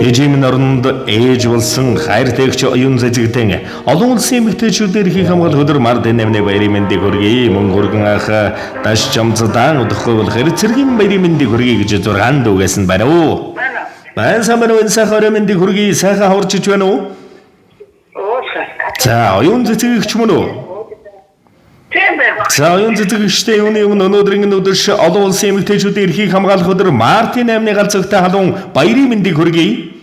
Ээжийн оронд ээж болсон хайртайгч оюун зэжигтэн олон улсын эмэгтэйчүүдээр их хамгаалах өдөр март 8-ны баярын мэндийг хүргэе. Мөн хүргэн ах даш чамцдаан удахгүй бол хэрцэргийн баярын мэндийг хүргэе гэж 6 дүүгээс нь байна уу? Байна самбар энэ сайхан мэндийг хүргэе. Сайхан хурчиж байна уу? За оюун зэжигч мөн үү? За оюун зэжигчтэй юуны өнөөдрийн өдөрш олон улсын эмэгтэйчүүдээр их хамгаалах өдөр мартын 8-ны галзуутай халуун баярын мэндийг хүргэе.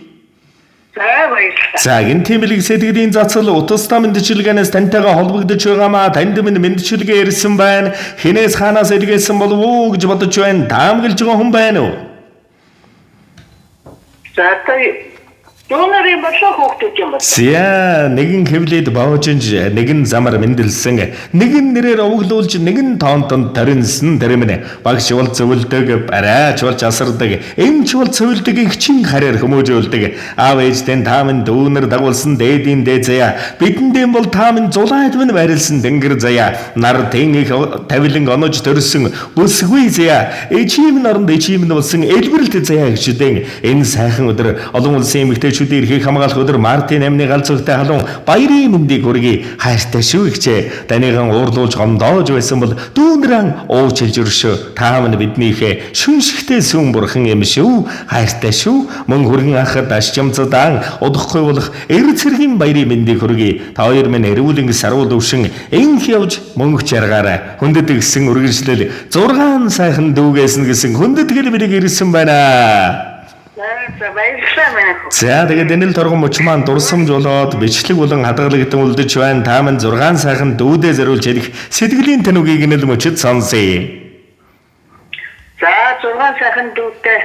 За энэ тэмүүлэг сэтгэлийн зацал утастай мэдчилгээнээс таньтайгаа холбогдож байгаамаа танд минь мэдчилгээ ирсэн байна. Хинээс хаанаас илгээсэн болов уу гэж бодож байна. Таамаглаж байгаа хүн байна уу? За дүүнэрийн болоо хөөхтөж юм байна. Зя нэгэн хэвлээд боожинж нэгэн замар мэндэлсэн. Нэгэн нэрээр овоглуулж нэгэн тоонтонд таринсан тэрэмнэ. Багш бол зөвлөдөг, барайч бол жасардаг, эмч бол цөвлөдөг, ихчин хараар хүмүүжүүлдэг. Аав ээжтэй таамын дүүнэр дагуулсан дээдийн дээд заяа. Бидэндээ бол таамын зулайд минь байрлсан тэнгэр заяа. Нар тэн их тавилан онож төрсөн бүсгүй заяа. Ээжийн оронд ээжийн болсон элбэрэлт заяа гэждэн. Энэ сайхан өдөр олон улсын эмэгтэй шүдээр их хамгаалах өдөр мартын 8-ны галзуутай халуун баярын мэндийг хүргэе. Хайртай шүү ихчээ. Танайхан уурлуулж гомдоож байсан бол дүүнрэн ууч хэлж өршөө. Таам нь биднийхээ шүншигтэй сүм бурхан юм шүү. Хайртай шүү. Мөн хүргэн ах даш чамцдаан удахгүй болох эр цэргийн баярын мэндийг хүргэе. Та хоёр минь эрүүлэн сарвал өвшин энх явж мөнгө чаргаарай. Хүндэт гисэн үргэлжлэл 6 сайхан дүүгээс нь гэсэн хүндэтгэл бэрэг ирсэн байна. За тэгээд энэ л торгон мөч маань дурсамж болоод бичлэг болон хадгалагдсан үлдэж байна. Тааман 6 сайхан дүүдээ зориулж хэлэх сэтгэлийн танугийг нь л мөчөд сонсъё. За 6 сайхан дүүдээ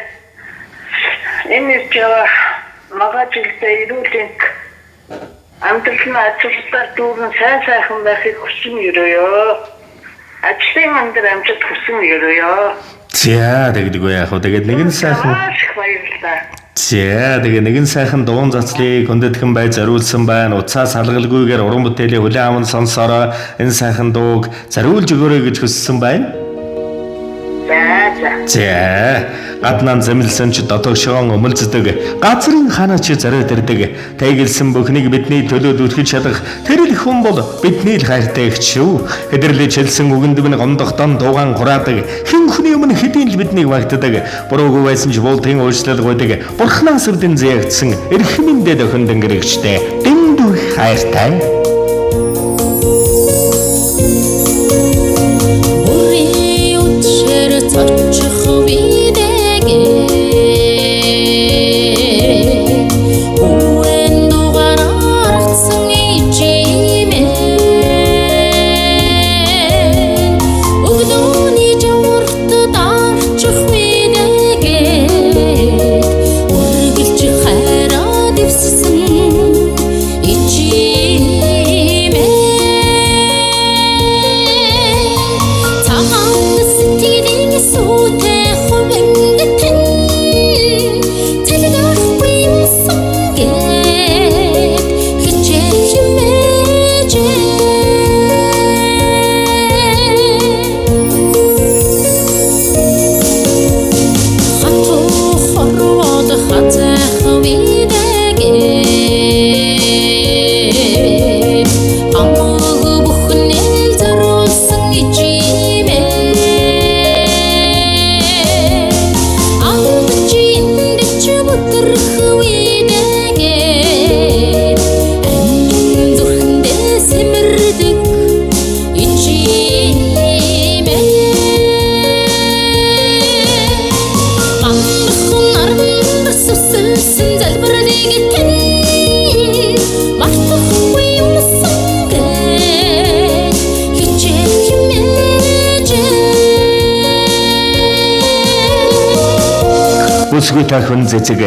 энэ ч магажилтай ирүүлэнх амьдрал нь ачаалтаар дүүрэн сайхан байхыг хүсэн ерөөё. Ажлын мандар амжилт хүсэн ерөөё. За тэгдэггүй яах вэ? Тэгээд нэгэн сайхан За тэгээ нэгэн сайхан дуун цацлыг хүндэтгэн бай зориулсан байна. Уцаас салгалгүйгээр уран бүтээлийн хүлээн аван сонсороо энэ сайхан дууг зориулж өгөөрэй гэж хүссэн байна. За гаднaan замилсан ч дотоогшоон өмөлцдөг газрын ханаач зориод ирдэг. Тэгэлсэн бүхнийг бидний төлөө дүрхэж чадах тэр л хүн бол бидний л хайртай их шүү. Хэдэрлэж хэлсэн үгэнд минь гомдохдон дуугаан хураадаг. Хэн хүний өмнө хэдийн л биднийг багтдаг. Буруугүй байсан ч буултын уучлал гуйдаг. Бурхнаас өвдөн зэягдсан эрхмэндээ дөхөн дэнгэрэгчтэй дэндүү хайртай. Бүсгүй тахын зэцэг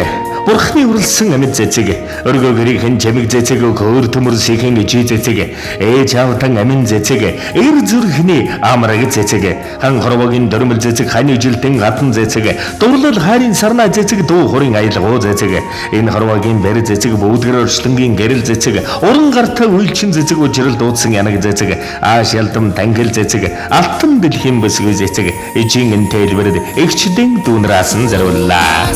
Бурхны уралсан амьд зэцэг өргөө гэрийн чамиг зэцэг өөр төмөрсхийн жи зэцэг ээж аавтан амин зэцэг эр зүрхний амраг зэцэг хан хорвогийн дөрмөл зэцэг ханы жилтэн гадан зэцэг дурлал хайрын сарна зэцэг дуу хорын аялгуу зэцэг энэ хорвогийн бэр зэцэг бүүдгэр өршлөнгийн гэрэл зэцэг уран гартаа үйлчин зэцэг үжирэл дуудсан янаг зэцэг ааш ялдам тангил зэцэг алтан дэлхийн бүсгүй зэцэг ижин энтэй хэлбэрд эгчдэн дүүнраас нь зориуллаа.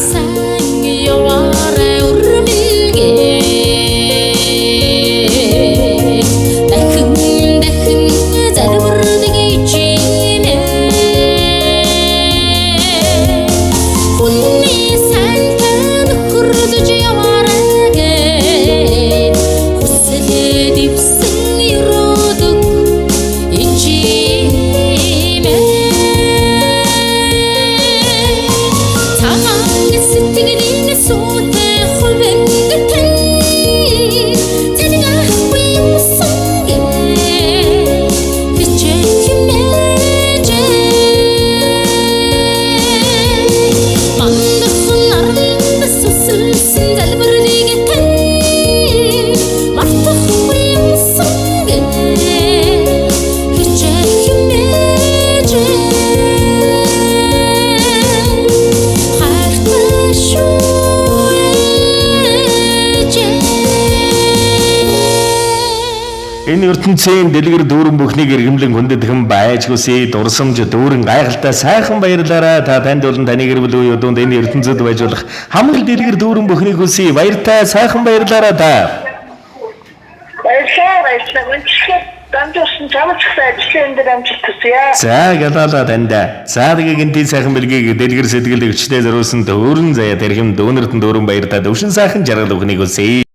Энэ ертөнцийн дэлгэр дүүрэн бүхнийг иргэмлэн хүндэт хэн байжгүйсэй дурсамж дүүрэн гайхалтай сайхан баярлаарай та танд болон таны гэр бүл үе удуунд энэ ертөнцид байж болох хамаг дэлгэр дүүрэн бүхнийг хүсье баяртай сайхан баярлаарай та Баярлалаа. Үнэхээр дамжуулсан чамд ч ажлын энэ дээр амжилт хүсье. за гэлалаа танда за тэгээ гинти сайхан бэлгийг дэлгэр сэтгэл өвчтэй зориулсан дүүрэн заяа тэрхэм дүүнэртэн дүүрэн баяртай дөвшин сайхан жаргал бүхнийг хүсье